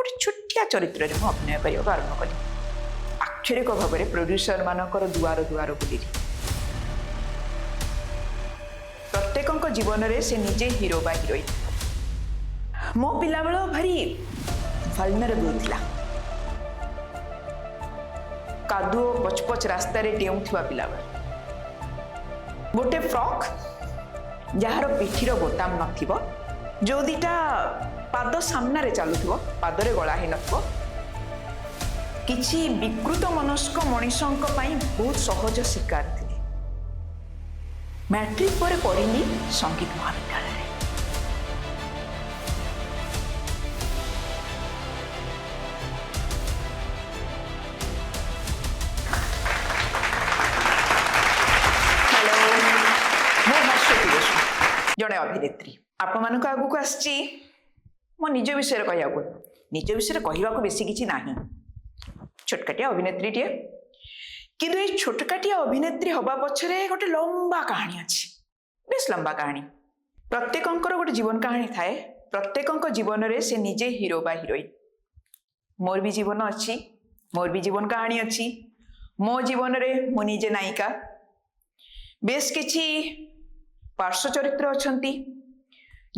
गोटे छोटिया चरित्र में अभिनय करने आरंभ कली आक्षरिक भाव में प्रोड्यूसर मानकर दुआर दुआर बुली प्रत्येक जीवन में से निजे हीरो बा हिरोइन मो पिला बेल भारी वल्नरेबल थिला कादुओ पचपच रास्तार डेउथुवा पिला गोटे फ्रॉक जार पिठीर बोताम नथिबो जो दीटा पाद सामने चलुथिबो पादरे गला हे नथिबो किछि विकृत मनस्क मनीषंक पई बहुत सहज शिकार थिले मैट्रिक पर पढ़िली संगीत महाविद्यालय जड़े अभिनेत्री आपण मान आगू को आसची मो निज विषय कहया निज विषय कहवाक बेसी किछि नाही छोटकाटिया अभिनेत्री टे किंतु ये छोटकाटिया अभिनेत्री हवा पछरे गोटे लंबा कहानी अछि बेस लंबा कहानी प्रत्येकंकर गोटे जीवन कहानी थाए प्रत्येकंक जीवन रे से निजे हीरो बा हिरोइन मोर भी जीवन अछि मोर भी जीवन कहानी अछि मो जीवन रे मो निजे नायिका बेस किछि पार्श्व चरित्र अछंती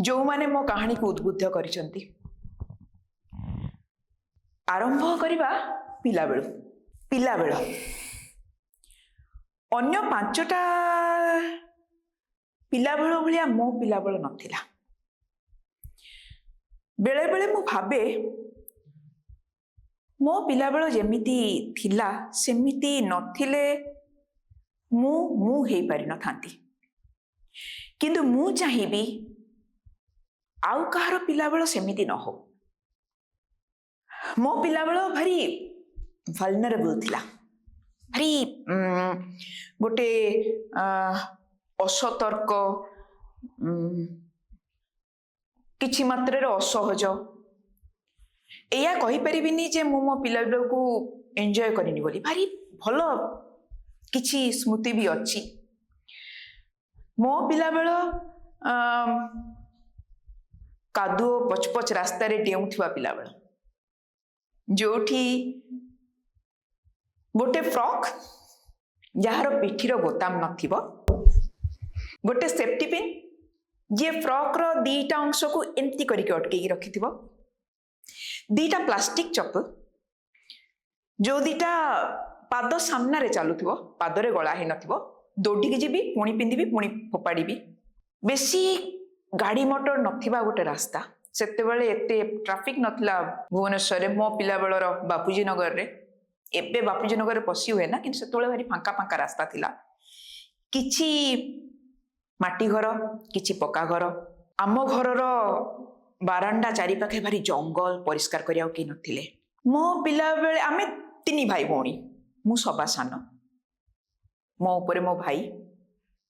जो माने मो कहानी को उद्बुद्ध करिसंती आरंभ करिबा पिला बेल अन्य पांचटा पिला बेल भलिया मो पिला बेल नथिला बेले बेले मु भाबे मो पिला बेल जेमिति थिला सेमिति नथिले मु हेई पारि न थांती किंतु मु चाहिबी आउ कहार पिला बेल सेमिति न हो मो पिला बेल भारी वल्नरेबल थिला भारी गोटे असतर्क किछि मात्रा असहज एया कहि परिबिनी जे मो पिला बेल को एंजॉय करिनी बोली भारी भलो किछि स्मृति भी अछि मो पिला बेल कादुओ पचपच रास्तार डेउथुवा पिला बेल जोठी गोटे फ्रॉक जार पिठीर बोताम नथिबो गोटे सेफ्टी पिन जे फ्रॉक रो दीटा अंश को एंती करके अटके रखिथिबो दीटा प्लास्टिक चप्पल जो दीटा पाद सामने चलुथिबो पादरे गला हे नथिबो दौड़ी जीवी पुणी पिंधि पुणी फोपाड़ी बेसी गाड़ी मोटर नथिबा गोटे रास्ता सेते बेले एते ट्रैफिक नथिला भुवनेश्वर मो पिला बेलर बापूजी नगर रे एबे बापूजी नगर रे पसी हुए ना कि सेते बेले भारी फांका फांका रास्ता थिला किछि माटी घर किछि पक्का घर आम घरर बारांडा चारि पाखे भारी जंगल परिष्कार करिया के नथिले मो पिला बेले आमे तीन भाई भौणी मु सभा सान मो उपरे मो भाई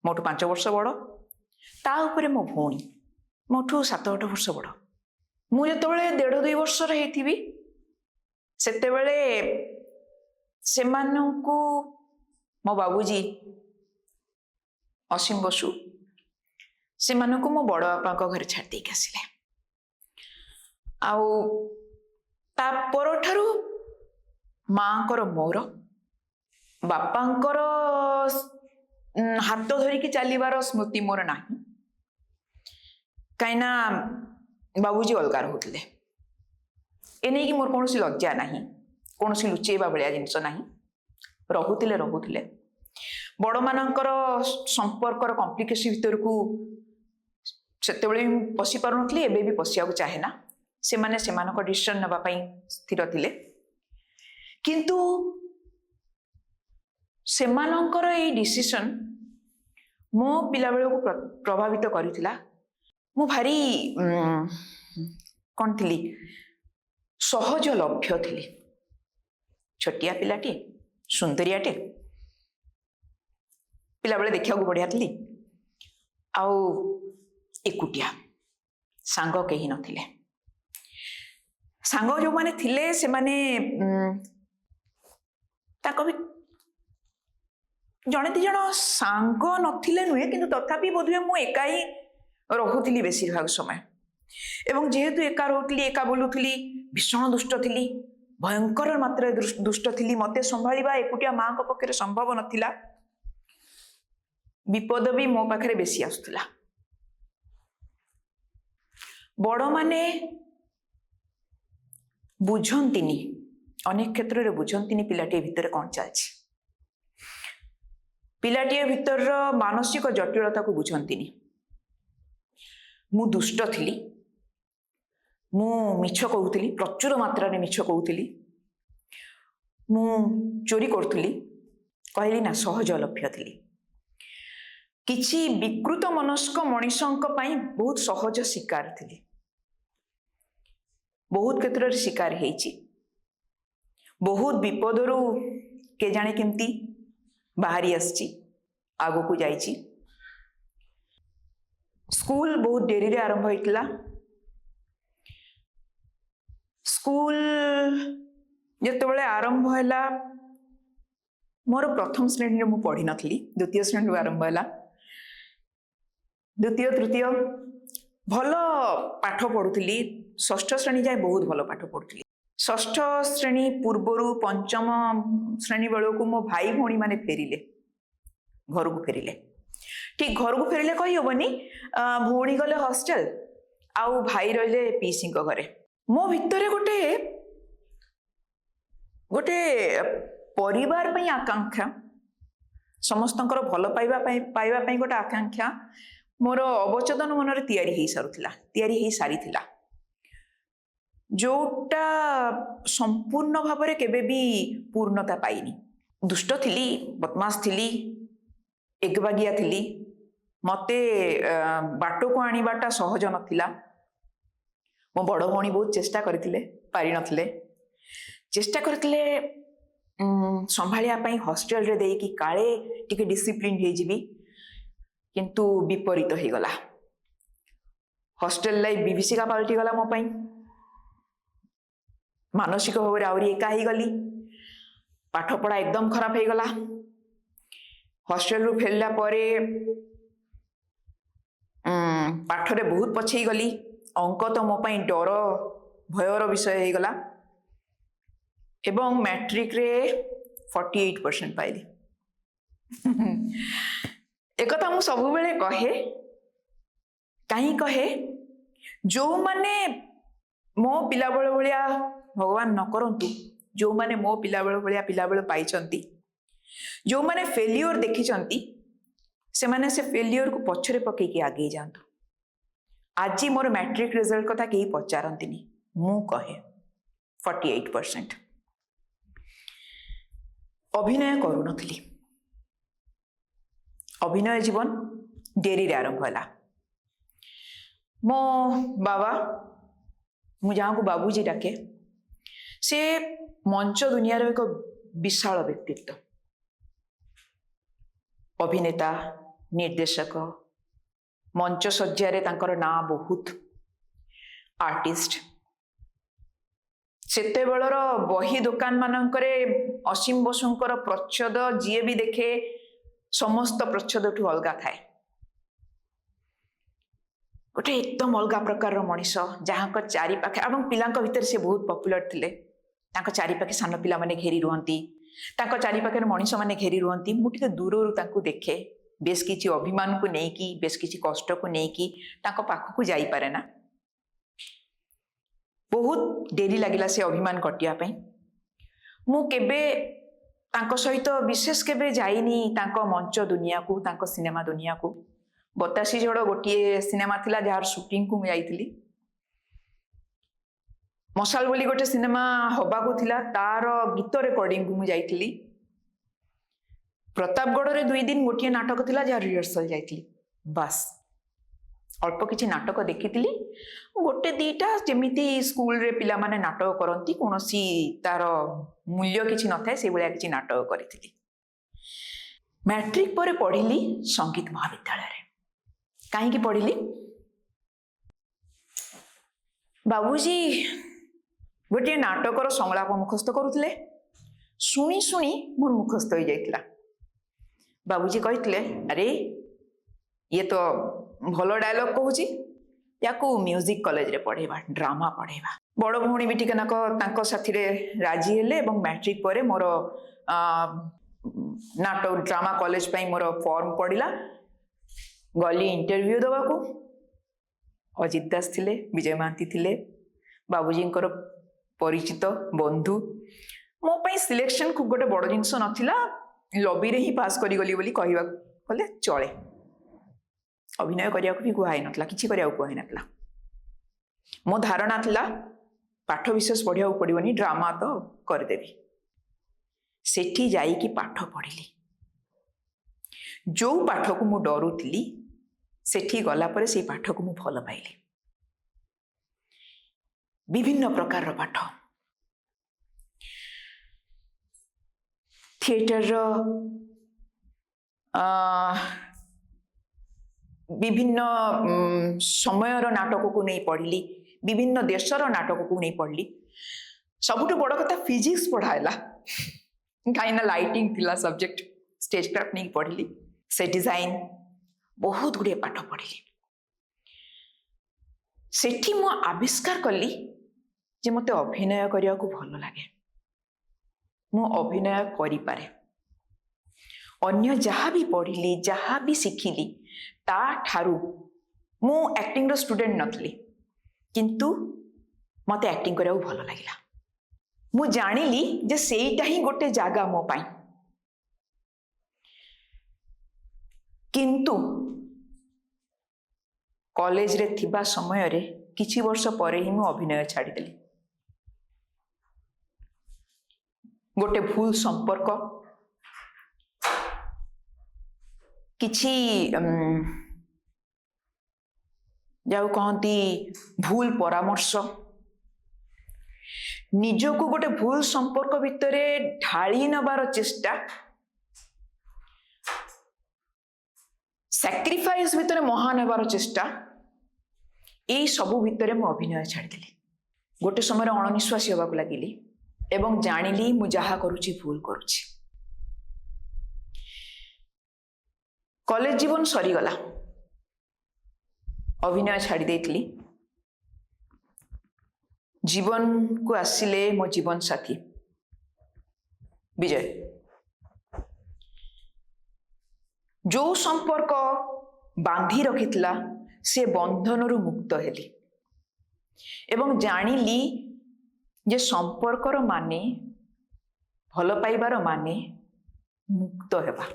मोठू 5 वर्ष बड़ ता उपरे मो भौणी मोठू 7-8 वर्ष बड़ मु जतबेले 1.5-2 वर्षर हेथिबी सेतेबेले सेमानंकु मो बाबूजी असीम बसु सेमानंकु मो बड़ बापा घर छाड़ देके आसिले आउ ता परठारु मांकर मोर बापांकर हाथ धरिकी चलिबार स्मृति मोर नाही कहीं बाबूजी अलगार होते एने कि मोर कौन लज्जा नहीं कौन लुचेबा भाया जिनस नहीं रुले बड़ मानकर संपर्कर कॉम्प्लिकेशन भीतर को सेते पशि पार नी एबे भी पशिया चाहे ना से माने डिसीजन नापी स्थिर थिले किंतु सेमानंकर ये डिसीजन मो पिला बेल को प्रभावित करिथिला मु भारी कौन थी सहज लभ्य थी छोटिया पिलाटी सुंदरियाटे पिला बेले देखा बढ़िया थी आउ एकुटिया सांग कहीं नथिले सांग जो माने थिले से माने ताको भी जड़े दिज सांग नथिले नुहे किंतु तथापि बोधुए मु एका ही रहुली बेसीरभाग समय एवं जेहेतु एका रोली एका बोलूली भीषण दुष्ट थिली भयंकर मात्रा दुष्ट थिली मते संभाळिबा एकुटिया माँ को पक्षरे संभव नथिला विपद भी मो पाखरे बेसी आसुला बड़ माने बुझंतिनी अनेक क्षेत्र रे बुझंतिनी पिलाटी भितर कौन चलछि पिलाटी भितर मानसिक जटिलता को बुझंतिनी मु दुष्ट थिली मु मिछ कहूली प्रचुर मात्रा रे मिछ कहूली मु चोरी करूली कहली ना सहज लभ्य थिली किछि विकृत मनस्क मनीषंक पई बहुत सहज शिकार थिली बहुत क्षेत्र शिकार हेछि बहुत विपदरू के जाने केमती बाहरी आसची आगो को जाइची स्कूल बहुत डेरी रे आरंभ होइतला स्कूल जेतेबेले आरंभ हैला मोर प्रथम श्रेणी रे मु पढ़ी नथली द्वितीय श्रेणी आरंभ हैला द्वितीय तृतीय भल पाठ पढ़ुली षष्ठ श्रेणी जाए बहुत भल पाठ पढ़ुली षष्ठ श्रेणी पूर्वरु पंचम श्रेणी बेलू मो भाई भौणी माने फेरिले घर को फेरिले ठीक घर को फेरिले कही हबनी भौणी गले हॉस्टल आउ भाई रहिले पीसी घरे मो भितरे गोटे गोटे परिवार पई आकांक्षा समस्तंकर भल पाइबा पई गोटे आकांक्षा मोर अवचेतन मन रे तैयारी हेई सारीथिला जोटा संपूर्ण भाव में केबे भी पूर्णता पाइनी दुष्ट थिली बदमाश थिली एकबागिया थिली मते बाट को आनिबाटा सहज नथिला मो बड़ भौणी बहुत चेष्टा करथिले पारि नथिले चेष्टा करथिले संभालिया पई हॉस्टल रे देई कि काळे टिके डिसिप्लिन हे जिबी किंतु विपरीत हो गला हॉस्टल लाइफ विभीषिका पलटि गला मो पई मानसिक भाव में आहरी एका ही गली पाठ पढ़ा एकदम खराब हो गला हॉस्टल रु फेरला परे पाठ रे बहुत पछई गली अंक तो मो पई डर भयर विषय हो गला एवं मैट्रिक रे 48% पाइली एक कथा मु सब बेले कहे कहीं कहे जो माने मो पिला बेल भलिया भगवान न करंतु जो माने मो पिला बेल भलिया पिला बेल पाइचंती जो माने फेलियर देखिचंती से माने से फेलियर को पछरे पकई के आगे जांतु आज मोर मैट्रिक रिजल्ट कथा केही पचारंतिनी मु कहे 48% अभिनय करू नथली अभिनय जीवन डेरी रे आरंभ होला मो बाबा मु जहाँ को बाबूजी डाके से मंच दुनिया रो एक विशाल व्यक्तित्व अभिनेता निर्देशक मंच सज्जा तांकर ना बहुत आर्टिस्ट सेते बेलर बही दुकान मानकरे असीम बसुंकर प्रच्छद जीए भी देखे समस्त प्रच्छद ठू अलगा थाए गोटे एकदम अलग प्रकार मनीष जहाँ चारि पाखे और पिला भितर से बहुत पॉपुलर थिले चारि पाखे सान पिला माने घेरी रुहंती चारि पाखे मनीष माने घेरी रुहंती मुझे दूर देखे बेस किछि अभिमान को लेकी बेस किछि कष्ट को लेकी पाख को जाई पारे ना बहुत डेरी लगिला से अभिमान कटिया पई मु केबे तांको सहित विशेष केबे जाइनी तांको मंच दुनिया को तांको सिनेमा दुनिया को बतासी झड़ गोटे सिनेमा थिला जार शूटिंग को जाइथिली मशाल बोली गोटे सिनेमा हबा को थिला तार गीत रिकॉर्डिंग को जाइथिली प्रतापगढ़ रे 2 दिन गोटे नाटक थिला जार रिहर्सल जाइथिली बस अल्प किछि नाटक देखिथिली गोटे दीटा जेमिति स्कूल रे पिला माने नाटक करंती कोनोसी तार मूल्य किछि नथाय से बलिया किछि नाटक करिथिली मैट्रिक पर पढ़िली संगीत महाविद्यालय रे कहीं पढ़िली बाबूजी गोटे नाटकर संलाप मुखस्त करुले शुणी शुणी मोर मुखस्त हो जाइतिला बाबूजी कहते अरे ये तो भल डायलॉग कहूँ या म्यूजिक कॉलेज रे पढ़ेबा ड्रामा पढ़ेबा बड़ भौणी भी टिके नाक साथी राजी हेले एवं मैट्रिक पर मोर नाटक ड्रामा कॉलेज मोर फॉर्म पड़ा गली इंटरव्यू दवा को अजित दास थिले विजय महांती थिले बाबूजी परिचित बंधु मो पाई सिलेक्शन खूब गोटे बड़ जिनस नाला लबी रे ही पास करी गली बोली कहवा कले चले अभिनय करिया भी कहुई नाला कि कहुई नाला मो धारणा थिला पाठ विशेष पढ़िया पड़ोनी ड्रामा तो करदेवी सेठी जाइकी पाठ पढ़िली जो पाठ को मु डरुली सेठी गला पर से पाठ को मु भल पाइली विभिन्न प्रकार पाठ थिएटर विभिन्न समयर नाटक को नहीं पढ़िली विभिन्न देशर नाटक को नहीं पढ़ली सबुठ बड़ कथा फिजिक्स पढ़ाला कहीं लाइटिंग थिला सब्जेक्ट स्टेज क्राफ्ट नहीं पढ़िली से डिजाइन बहुत गुड़े पाठ पढ़िली सेठी मु आविष्कार कली जे मते अभिनय करिया को भल लागे मु अभिनय करि पारे अन्य जहाँ भी पढ़िली जहाँ भी शिखिली ता ठारू मु एक्टिंग रो स्टूडेंट नथली किंतु मते एक्टिंग करिया को भल लागिला मु जानिली जे सेईटा ही गोटे जागा मो पाई किंतु कॉलेज रे थिबा समय रे किछि वर्ष परे ही मु अभिनय छाड़ी देली गोटे भूल संपर्क किछि जाऊ कहती भूल परामर्श निजको गोटे भूल संपर्क भितर ढाली नबार चेष्टा सैक्रिफाइस भितर महान हेबार चेष्टा यही सबू भितर मु अभिनय छाड़देली गोटे समय अणनिश्वासी होगा लगिली एवं जानिली मु जहा करुची भूल करुची कॉलेज जीवन सरीगला अभिनय छाड़ी देइतली जीवन को आसिले मो जीवन साथी विजय जो संपर्क बांधी रखितला से बंधन रु मुक्त हेली एवं जानिली जे संपर्कर माने भल पाइबार माने मुक्त हेबा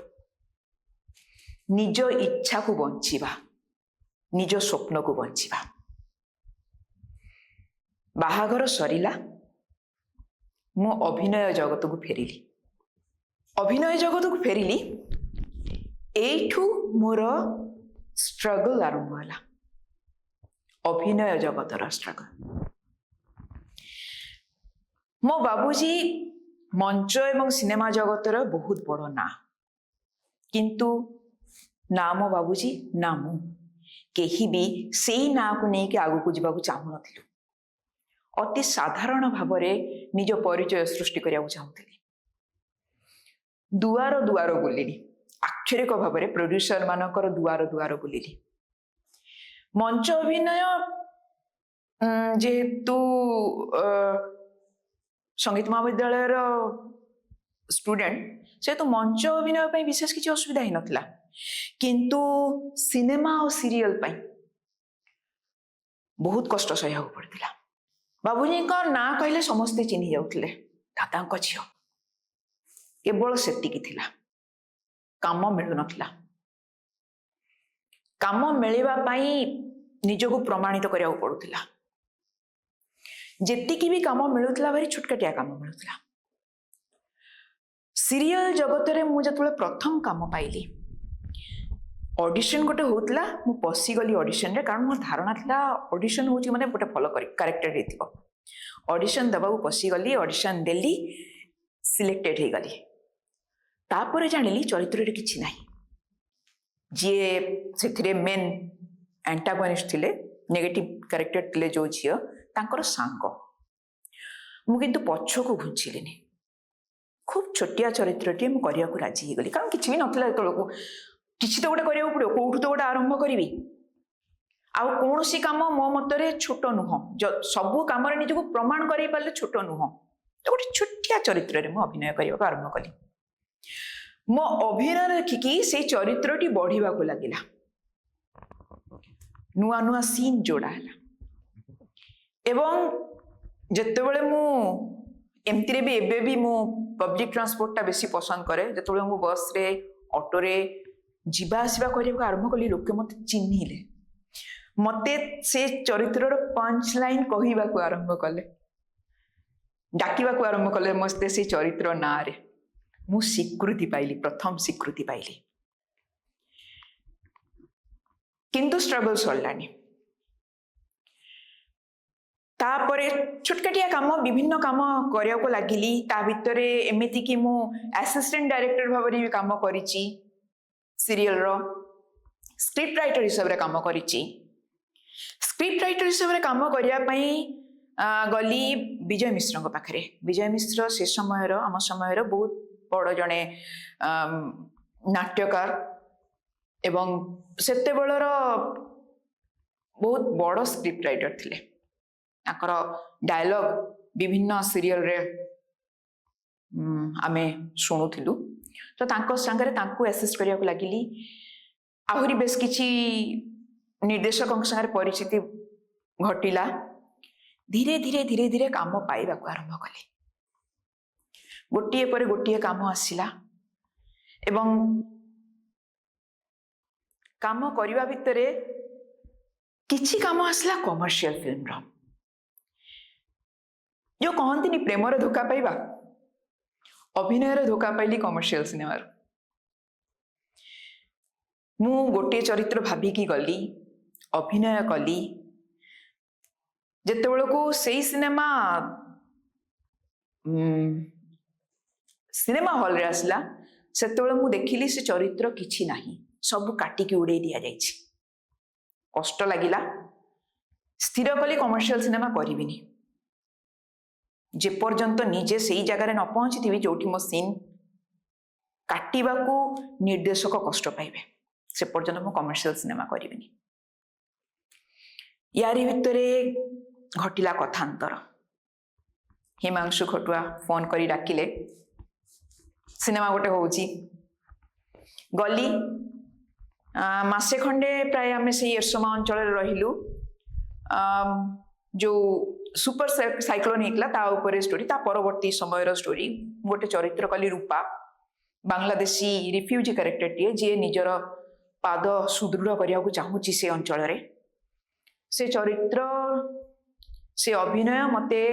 निज इच्छा को बंचिबा निज स्वप्न को बंचिबा बाहाघर सरिला मु अभिनय जगत को फेरिली अभिनय जगत को फेरिली एठू मोर स्ट्रगल आरंभ होला अभिनय जगतर स्ट्रगल मो बाबूजी मंच एवं सिनेमा जगतर बहुत बड़ ना किंतु ना मो बाबूजी ना मु केही भी सेई ना को नहीं के आगु को जीवा चाहू नथिलु अति साधारण भाव निज परिचय सृष्टि करिया चाहूली दुआर दुआर बुलिली आक्षरिक भाव प्रोड्यूसर मानकर दुआर दुआर बुलिली मंच अभिनय जेहेतु संगीत महाविद्यालय स्टूडेंट से तो मंच अभिनय पे विशेष किसी असुविधा ही नथिला किंतु सिनेमा और सीरियल पे बहुत कष्ट सह्या पड़ता बाबूजी ना कहले समस्ते चिन्ही जाउथिले दादा झील केवल सेतिकी थिला काम मिलु नथिला काम मिलवा पाई निजको प्रमाणित करिया पड़ुथिला जेतिकी भी काम मिलुथिला भारी छुटकाटिया काम मिलुथिला सीरियल जगत रे मु जतले प्रथम काम पाइली ऑडिशन गोटे होतला मु पसिगली ऑडिशन रे कारण मोर धारणा थिला ऑडिशन होची माने गोटे फॉलो करी कैरेक्टर हेतिबो ऑडिशन दबाऊ पसिगली ऑडिशन देली सिलेक्टेड हे गली तापर जानिली चरित्र रे किछि नाही जे सेथिरे मेन एंटागोनिस्ट थिले नेगेटिव कैरेक्टर थिले जो झियो तांकर सांग मु किंतु पछ को घुंचिलिनी खूब छोटिया चरित्रटी मु करिया को राजी हे गली कारण किछि भी नथिला तळको किछि तो गोटे करिया पड़ो कोठु तो गोटे आरंभ करी आउ कौन सी काम मो मतरे छोट नुह सबू कम निजक प्रमाण कर पारे छोट नुह तो गोटे छोटिया चरित्र में अभिनय करने आरंभ कली मो अभिनय देखिकी से चरित्रटी बढ़िया को लगिला नुआ नुआ सीन जोड़ा है एवं जितेबले मु एमती भी एबे भी मु पब्लिक ट्रांसपोर्ट टा बेसी पसंद करे जितेबले मु बस रे ऑटो रे जीवा आसवा करने आरंभ कली लोके मत चिन्हिले मते से चरित्र पंच लाइन कहवा को आरंभ कले डाकिबा को आरंभ कले मस्ते से चरित्र ना रे मु स्वीकृति पाइली प्रथम स्वीकृति पाइली किंतु स्ट्रगल सरलानी तापरे छोटकाटिया काम विभिन्न काम करिया को लागिली ता भितरे एमिति कि मु असिस्टेंट डायरेक्टर भाबरी भी काम करिची सीरियल रो स्क्रिप्ट राइटर हिसाब रे काम करिची स्क्रिप्ट राइटर हिसाब रे काम करिया पई गली विजय मिश्र पाखरे विजय मिश्र से समय आम समय बहुत बड़ जड़े नाट्यकार एवं सेते बेलर बहुत बड़ स्क्रिप्ट राइटर थिले आकर डायलॉग विभिन्न सीरियल रे आमे शुणुथिलु तो तांको संगरे तांको असिस्ट करिया को लागिली आहुरी बेस किछि निर्देशक संगे परिस्थिति घटिला धीरे धीरे धीरे धीरे काम पाइबा को आरंभ कले गोटिए पर गोटिए काम आसिला एवं काम करिवा भितरे किछि काम आसला कमर्शियल फिल्म रो जो कहंतिनी प्रेम रे धोखा पाइबा अभिनय रे धोखा पाइली कमर्शियल सिनेमा मु गोटे चरित्र भाबी की गली अभिनय कली जेते बेलको सेई सिनेमा सिनेमा हॉल रे आसला सेते बेले मु देखिली से चरित्र किछि नाही सब काटी की उड़े दिया जाइछि कष्ट लागिला स्थिर कली कमर्शियल सिनेमा करिबिनी जे पर्यंत निजे सेई जगह रे न पहुंची थिबी जोठी मो सीन काटिबा को निर्देशक कष्ट पाइबे से पर्यंत मो कमर्शियल सिनेमा करिबिनी यारी भितरे घटिला कथांतर हिमांशु खटुआ फोन करी डाकिले सिनेमा गोटे होउची गली मासे खंडे प्राय आम से एरसमा अंचल रहिलु जो सुपर साइक्लोन होता ता ऊपर स्टोरी ता परवर्ती समय स्टोरी गोटे चरित्र कली रूपा बांग्लादेशी रिफ्यूजी कैरेक्टर जी निजर पाद सुदृढ़ करने को चाहूँगी से अंचल से चरित्र से अभिनय मते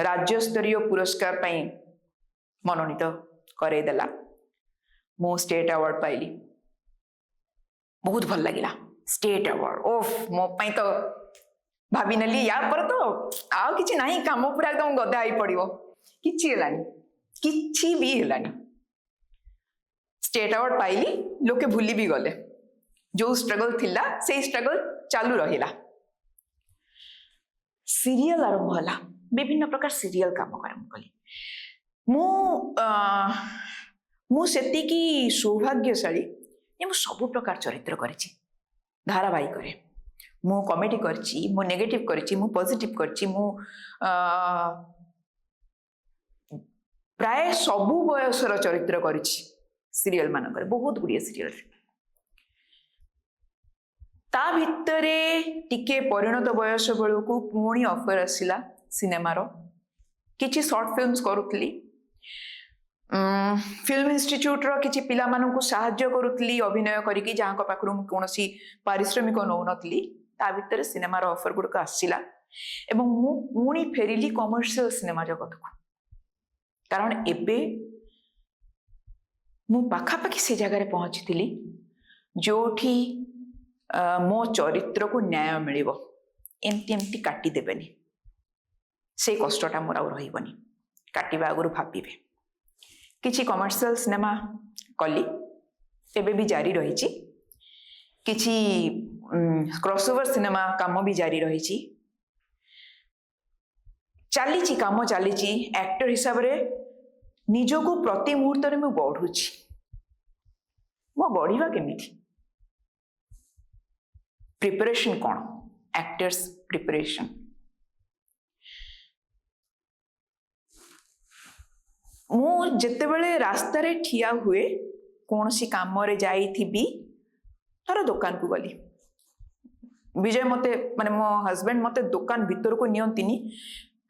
राज्य स्तरीय पुरस्कार पाई मनोनीत करदेला मो स्टेट अवार्ड पाइली बहुत भल लगिला स्टेट अवार्ड ओफ मो पाई तो भाभी नेली या पर तो आउ किछि नाही काम पूरा एकदम गदा आई पड़िबो किछि हेलानी किछि भी हेलानी स्टेट अवार्ड पाइली लोके भूली भी गले जो स्ट्रगल थिला से स्ट्रगल चालू रहिला सीरियल आरंभ होला विभिन्न प्रकार सीरियल काम आरंभ कली मु सेती की सौभाग्यशाली मु सब प्रकार चरित्र करिछि धारावाहिक करे मु कॉमेडी करछि मु नेगेटिव करछि मु पॉजिटिव करछि मु प्राय सबु बयसर चरित्र करछि सीरियल मानकर बहुत गुड़िए सीरियल ता भितरे टिके परिणत बयस बेलू पुणी ऑफर आसिला सिनेमार किछि शॉर्ट फिल्म्स करुथली फिल्म इंस्टीट्यूट रो किछि पिला मानकु सहाय्य करुथली अभिनय करिकि जाहां पाखरु कोनोसी पारिश्रमिक नौ नथली ता भितरे सिनेमार ऑफर गुडक आसिला एवं मु पुणी फेरिली कमर्शियल सिनेमा जगत को कारण एबे मु पाखापाखि से जगह पहुंची थी जोठी मो चरित्र को न्याय मिलिबो एमती एमती काटी देबेनी से कष्टटा मोर आउ रहिबनी काटिबा आगुरु भाबिबे किछि कमर्शियल सिनेमा कली एबे भी जारी रहिछि किछि क्रॉसओवर सिनेमा काम भी जारी रहिछि चलीछि काम चलीछि एक्टर हिसाब रे निजको प्रति मुहूर्त रे मु गढुछि मो गढिबा केमिति प्रिपरेशन कौन एक्टर्स प्रिपरेशन मु जितेबले रास्ता रे ठिया हुए कौन सी काम रे जाई थी थर दुकान को गली विजय मते माने मो हस्बैंड मते दुकान भीतर को नियंतिनी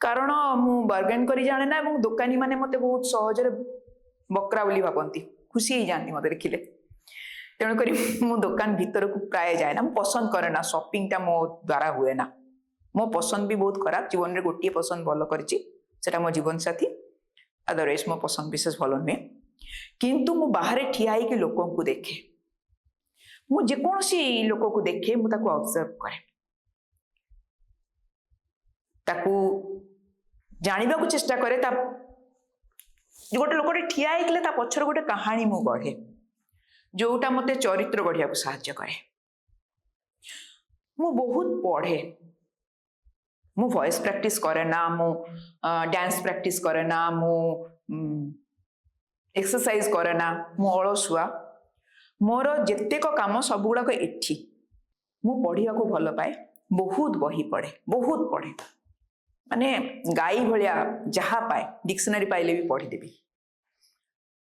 कारण मु बार्गेन करी जाने ना एवं दुकानी माने मते बहुत सहज रे बकरा बोली भाबंती खुशी ही जानती मते देखिले तेणु करी मु दुकान भीतर को प्राय जाए ना मु पसंद करे ना शॉपिंग टा मो द्वारा हुए ना मो पसंद भी बहुत खराब जीवन रे गोटिए पसंद भलो करछि सेटा मो जीवन साथी अदरवाइज मो पसंद विशेष भलो नुहे किंतु मु बाहर ठिया ही लोकों को देखे मु जेकोसी लोक को देखे मु ताको ऑब्जर्व करे ताको जानिबा को चेष्टा करे ता गोटे लोकटे ठिया हेकले ता पछर गोटे कहानी मु गढ़े जोटा मते चरित्र गढ़िया को सहायता करे मु बहुत पढ़े मु वॉइस प्रैक्टिस करे ना मु डांस प्रैक्टिस करे ना मु एक्सरसाइज करे ना मु अलसुआ मोर जेतेक काम सब गुड़ाक एठी मु पढ़िया को भल पाए बहुत बही पढ़े माने गाई भलिया जहा पाए डिक्शनरी पाइले भी पढ़ीदेवी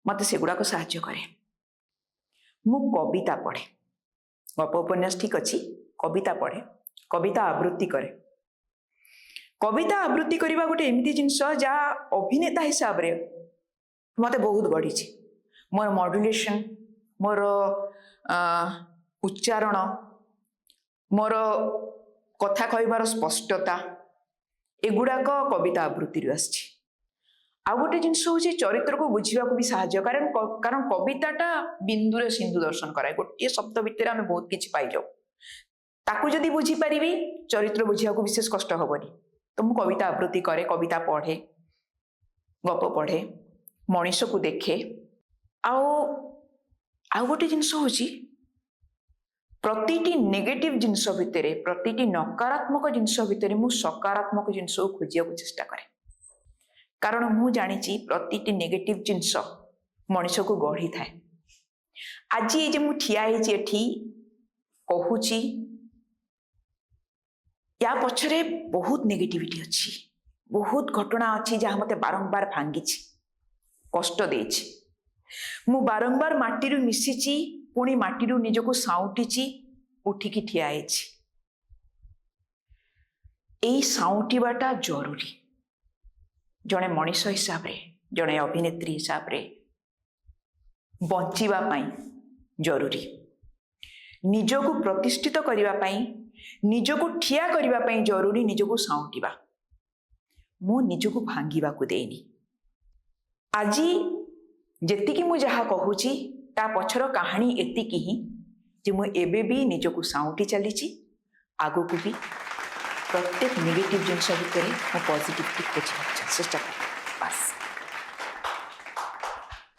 मत से गुड़ाक साहाय्य करे मु कविता पढ़े गप उपन्यास ठीक अच्छी कविता पढ़े कविता आवृत्ति करे कविता आवृत्ति करने गोटे एमती जिनस जहाँ अभिनेता हिसाब रे मते बहुत गढ़ी मोर मॉड्यूलेशन मोर उच्चारण मोर कथा कहबार स्पष्टता एगुड़ाक कविता आवृत्ति आसी आउ गोटे जिनस हूँ चरित्र को बुझा भी साहाय्य कारण कविताटा बिंदुरे सिंधु दर्शन कराए गोटे शब्द भितर आम बहुत किसी पाई जाऊ ताकू जदि बुझीपारि चरित्र बुझा विशेष कष्ट हेनी तो मु कविता आवृत्ति करे कविता पढ़े गप पढ़े मनीष को देखे आउ गोटे जिनस हूँ प्रतिटी नेगेटिव जिनस भितर प्रतिटी नकारात्मक जिनस भितर मु सकारात्मक जिनस को खोजिया चेष्टा करे कारण मु जानी प्रतिटी नेगेटिव जिनस मनीष को गढ़ी थाए आज ये मु ठिया एठी कहूची या पछरे बहुत नेगेटिविटी अच्छी बहुत घटना अच्छी जहाँ मते बारंबार भांगी कष्ट देछि मु बारंबार माटी मिशिची पुणी माटी निजको साउंटी उठिकी ठिया एई साउंटीबाटा जरूरी जड़े मनीष हिसाब रे जड़े अभिनेत्री हिसाब रे बंचिबा पाई जरूरी निजको प्रतिष्ठित करिबा पाई निजको ठिया करिबा पाई जरूरी निजको साउंटीबा मु निजको भांगीबा को देनी आज जेतिकी मु जहा कहूची ता पछर कहानी एतिकी ही जे मु एबे भी निजको साउंटी चलीची आगो को भी प्रत्येक नेगेटिव जिनस भितर मु पॉजिटिविटी खोजिबा चेष्टा करी बस।